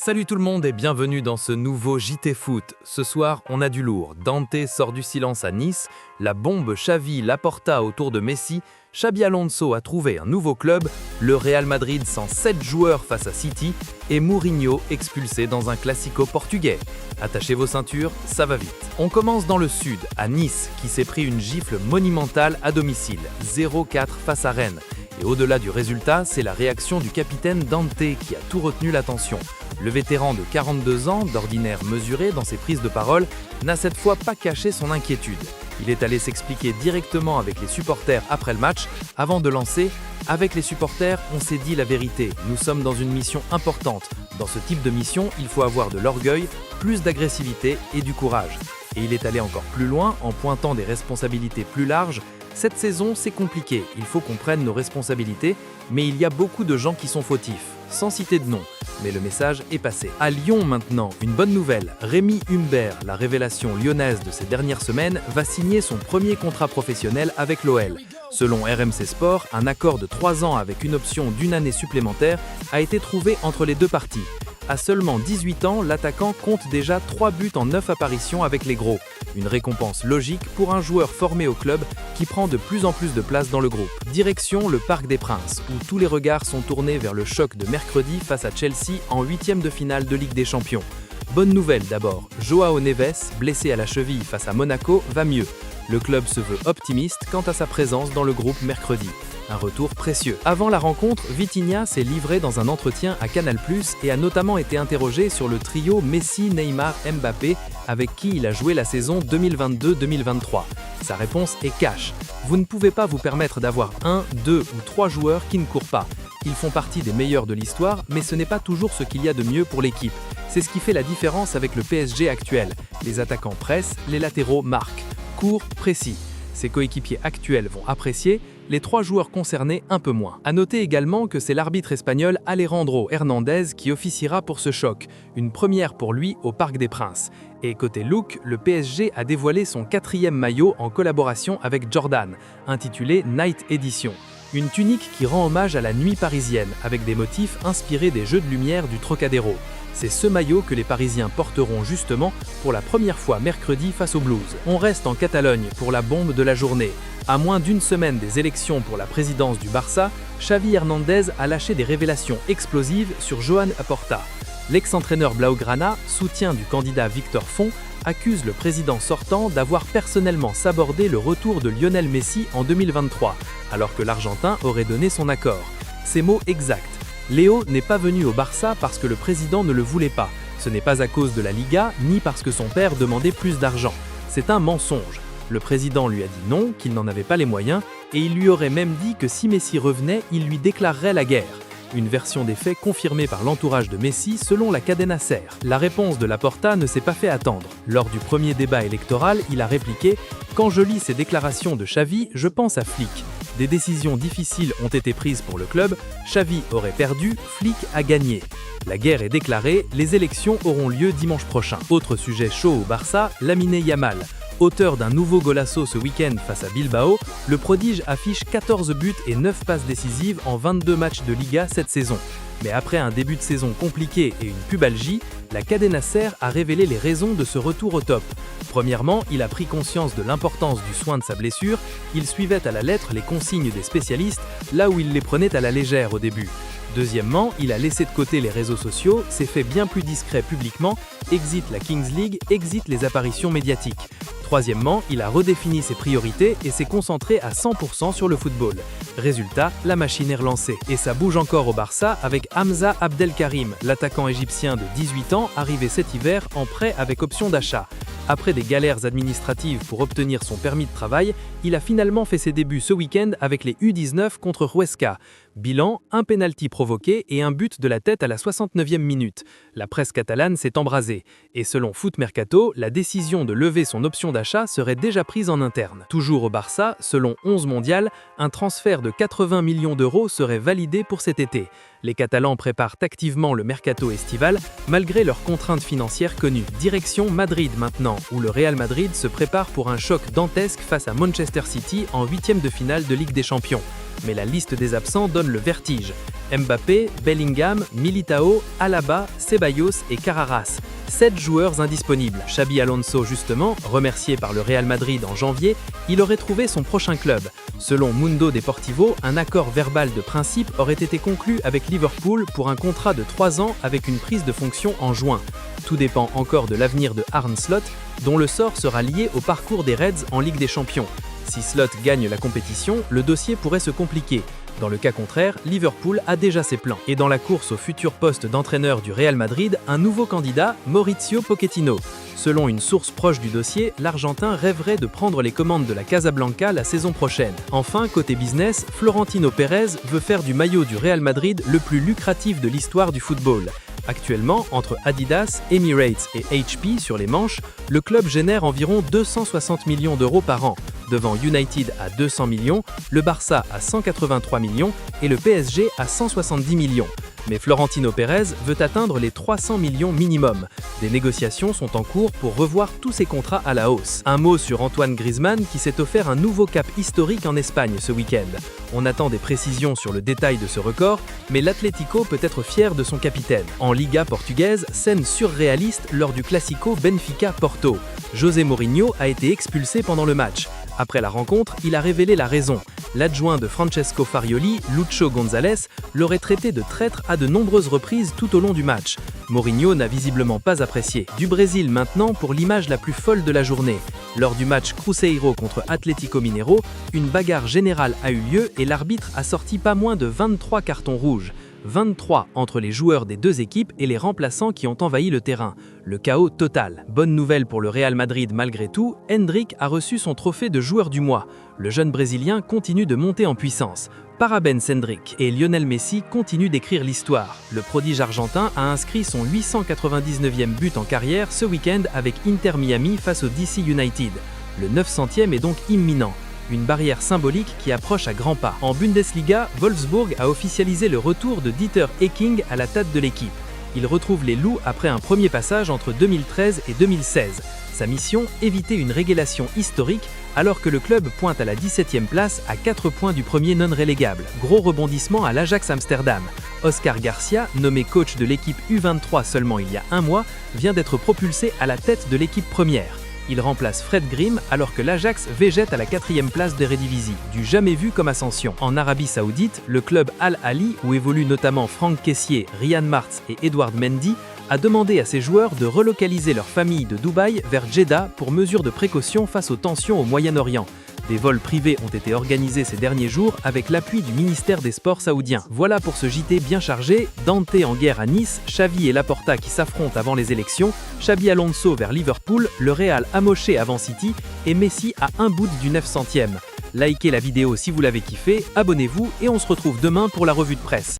Salut tout le monde et bienvenue dans ce nouveau JT Foot. Ce soir, on a du lourd. Dante sort du silence à Nice, la bombe Xavi Laporta autour de Messi, Xabi Alonso a trouvé un nouveau club, le Real Madrid sans 7 joueurs face à City et Mourinho expulsé dans un classico portugais. Attachez vos ceintures, ça va vite. On commence dans le sud, à Nice, qui s'est pris une gifle monumentale à domicile, 0-4 face à Rennes. Et au-delà du résultat, c'est la réaction du capitaine Dante qui a tout retenu l'attention. Le vétéran de 42 ans, d'ordinaire mesuré dans ses prises de parole, n'a cette fois pas caché son inquiétude. Il est allé s'expliquer directement avec les supporters après le match, avant de lancer « Avec les supporters, on s'est dit la vérité, nous sommes dans une mission importante. Dans ce type de mission, il faut avoir de l'orgueil, plus d'agressivité et du courage. » Et il est allé encore plus loin en pointant des responsabilités plus larges. Cette saison, c'est compliqué, il faut qu'on prenne nos responsabilités, mais il y a beaucoup de gens qui sont fautifs, sans citer de nom. Mais le message est passé. À Lyon maintenant, une bonne nouvelle. Rémi Humbert, la révélation lyonnaise de ces dernières semaines, va signer son premier contrat professionnel avec l'OL. Selon RMC Sport, un accord de 3 ans avec une option d'1 année supplémentaire a été trouvé entre les deux parties. À seulement 18 ans, l'attaquant compte déjà 3 buts en 9 apparitions avec les gros. Une récompense logique pour un joueur formé au club qui prend de plus en plus de place dans le groupe. Direction le Parc des Princes, où tous les regards sont tournés vers le choc de mercredi face à Chelsea en 8e de finale de Ligue des Champions. Bonne nouvelle d'abord, Joao Neves, blessé à la cheville face à Monaco, va mieux. Le club se veut optimiste quant à sa présence dans le groupe mercredi. Un retour précieux. Avant la rencontre, Vitinha s'est livré dans un entretien à Canal+ et a notamment été interrogé sur le trio Messi, Neymar, Mbappé avec qui il a joué la saison 2022-2023. Sa réponse est cash. Vous ne pouvez pas vous permettre d'avoir 1, 2 ou 3 joueurs qui ne courent pas. Ils font partie des meilleurs de l'histoire, mais ce n'est pas toujours ce qu'il y a de mieux pour l'équipe. C'est ce qui fait la différence avec le PSG actuel. Les attaquants pressent, les latéraux marquent. Court, précis. Ses coéquipiers actuels vont apprécier, les 3 joueurs concernés un peu moins. À noter également que c'est l'arbitre espagnol Alejandro Hernandez qui officiera pour ce choc, une première pour lui au Parc des Princes. Et côté look, le PSG a dévoilé son 4e maillot en collaboration avec Jordan, intitulé Night Edition. Une tunique qui rend hommage à la nuit parisienne, avec des motifs inspirés des jeux de lumière du Trocadéro. C'est ce maillot que les Parisiens porteront justement pour la première fois mercredi face au Blues. On reste en Catalogne pour la bombe de la journée. À moins d'1 semaine des élections pour la présidence du Barça, Xavi Hernandez a lâché des révélations explosives sur Joan Laporta. L'ex-entraîneur blaugrana, soutien du candidat Victor Font, accuse le président sortant d'avoir personnellement sabordé le retour de Lionel Messi en 2023, alors que l'Argentin aurait donné son accord. Ces mots exacts. Léo n'est pas venu au Barça parce que le président ne le voulait pas. Ce n'est pas à cause de la Liga, ni parce que son père demandait plus d'argent. C'est un mensonge. Le président lui a dit non, qu'il n'en avait pas les moyens, et il lui aurait même dit que si Messi revenait, il lui déclarerait la guerre. Une version des faits confirmée par l'entourage de Messi selon la Cadena Ser. La réponse de Laporta ne s'est pas fait attendre. Lors du premier débat électoral, il a répliqué « Quand je lis ces déclarations de Xavi, je pense à Flick. Des décisions difficiles ont été prises pour le club, Xavi aurait perdu, Flick a gagné. La guerre est déclarée, les élections auront lieu dimanche prochain. » Autre sujet chaud au Barça, Lamine Yamal. Auteur d'un nouveau golasso ce week-end face à Bilbao, le prodige affiche 14 buts et 9 passes décisives en 22 matchs de Liga cette saison. Mais après un début de saison compliqué et une pubalgie, la Cadena Ser a révélé les raisons de ce retour au top. Premièrement, il a pris conscience de l'importance du soin de sa blessure, il suivait à la lettre les consignes des spécialistes, là où il les prenait à la légère au début. Deuxièmement, il a laissé de côté les réseaux sociaux, s'est fait bien plus discret publiquement, exit la Kings League, exit les apparitions médiatiques. Troisièmement, il a redéfini ses priorités et s'est concentré à 100% sur le football. Résultat, la machine est relancée. Et ça bouge encore au Barça avec Hamza Abdelkarim, l'attaquant égyptien de 18 ans arrivé cet hiver en prêt avec option d'achat. Après des galères administratives pour obtenir son permis de travail, il a finalement fait ses débuts ce week-end avec les U19 contre Huesca. Bilan, un pénalty provoqué et un but de la tête à la 69e minute. La presse catalane s'est embrasée. Et selon Foot Mercato, la décision de lever son option d'achat serait déjà prise en interne. Toujours au Barça, selon 11 Mondial, un transfert de 80 millions d'euros serait validé pour cet été. Les Catalans préparent activement le mercato estival, malgré leurs contraintes financières connues. Direction Madrid maintenant, où le Real Madrid se prépare pour un choc dantesque face à Manchester City en 8e de finale de Ligue des Champions. mais la liste des absents donne le vertige. Mbappé, Bellingham, Militao, Alaba, Ceballos et Carreras. 7 joueurs indisponibles. Xabi Alonso, justement, remercié par le Real Madrid en janvier, il aurait trouvé son prochain club. Selon Mundo Deportivo, un accord verbal de principe aurait été conclu avec Liverpool pour un contrat de 3 ans avec une prise de fonction en juin. Tout dépend encore de l'avenir de Arne Slot, dont le sort sera lié au parcours des Reds en Ligue des Champions. Si Slot gagne la compétition, le dossier pourrait se compliquer. Dans le cas contraire, Liverpool a déjà ses plans. Et dans la course au futur poste d'entraîneur du Real Madrid, un nouveau candidat, Mauricio Pochettino. Selon une source proche du dossier, l'Argentin rêverait de prendre les commandes de la Casablanca la saison prochaine. Enfin, côté business, Florentino Pérez veut faire du maillot du Real Madrid le plus lucratif de l'histoire du football. Actuellement, entre Adidas, Emirates et HP sur les manches, le club génère environ 260 millions d'euros par an, devant United à 200 millions, le Barça à 183 millions et le PSG à 170 millions. Mais Florentino Pérez veut atteindre les 300 millions minimum. Des négociations sont en cours pour revoir tous ses contrats à la hausse. Un mot sur Antoine Griezmann qui s'est offert un nouveau cap historique en Espagne ce week-end. On attend des précisions sur le détail de ce record, mais l'Atlético peut être fier de son capitaine. En Liga portugaise, scène surréaliste lors du Classico Benfica-Porto. José Mourinho a été expulsé pendant le match. Après la rencontre, il a révélé la raison. L'adjoint de Francesco Farioli, Lucho González, l'aurait traité de traître à de nombreuses reprises tout au long du match. Mourinho n'a visiblement pas apprécié. Du Brésil maintenant pour l'image la plus folle de la journée. Lors du match Cruzeiro contre Atlético Mineiro, une bagarre générale a eu lieu et l'arbitre a sorti pas moins de 23 cartons rouges. 23 entre les joueurs des deux équipes et les remplaçants qui ont envahi le terrain. Le chaos total. Bonne nouvelle pour le Real Madrid malgré tout, Endrick a reçu son trophée de joueur du mois. Le jeune Brésilien continue de monter en puissance. Parabéns Endrick et Lionel Messi continuent d'écrire l'histoire. Le prodige argentin a inscrit son 899e but en carrière ce week-end avec Inter Miami face au DC United. Le 900e est donc imminent. Une barrière symbolique qui approche à grands pas. En Bundesliga, Wolfsburg a officialisé le retour de Dieter Hecking à la tête de l'équipe. Il retrouve les Loups après un premier passage entre 2013 et 2016. Sa mission, éviter une régulation historique alors que le club pointe à la 17e place à 4 points du premier non relégable. Gros rebondissement à l'Ajax Amsterdam. Oscar Garcia, nommé coach de l'équipe U23 seulement il y a un mois, vient d'être propulsé à la tête de l'équipe première. Il remplace Fred Grimm alors que l'Ajax végète à la 4e place d'Eredivisie, du jamais vu comme ascension. En Arabie Saoudite, le club Al Ahly, où évoluent notamment Franck Kessié, Riyad Mahrez et Edouard Mendy, a demandé à ses joueurs de relocaliser leur famille de Dubaï vers Jeddah pour mesure de précaution face aux tensions au Moyen-Orient. Des vols privés ont été organisés ces derniers jours avec l'appui du ministère des Sports saoudien. Voilà pour ce JT bien chargé. Dante en guerre à Nice, Xavi et Laporta qui s'affrontent avant les élections, Xabi Alonso vers Liverpool, le Real amoché avant City et Messi à un bout du 900e. Likez la vidéo si vous l'avez kiffé, abonnez-vous et on se retrouve demain pour la revue de presse.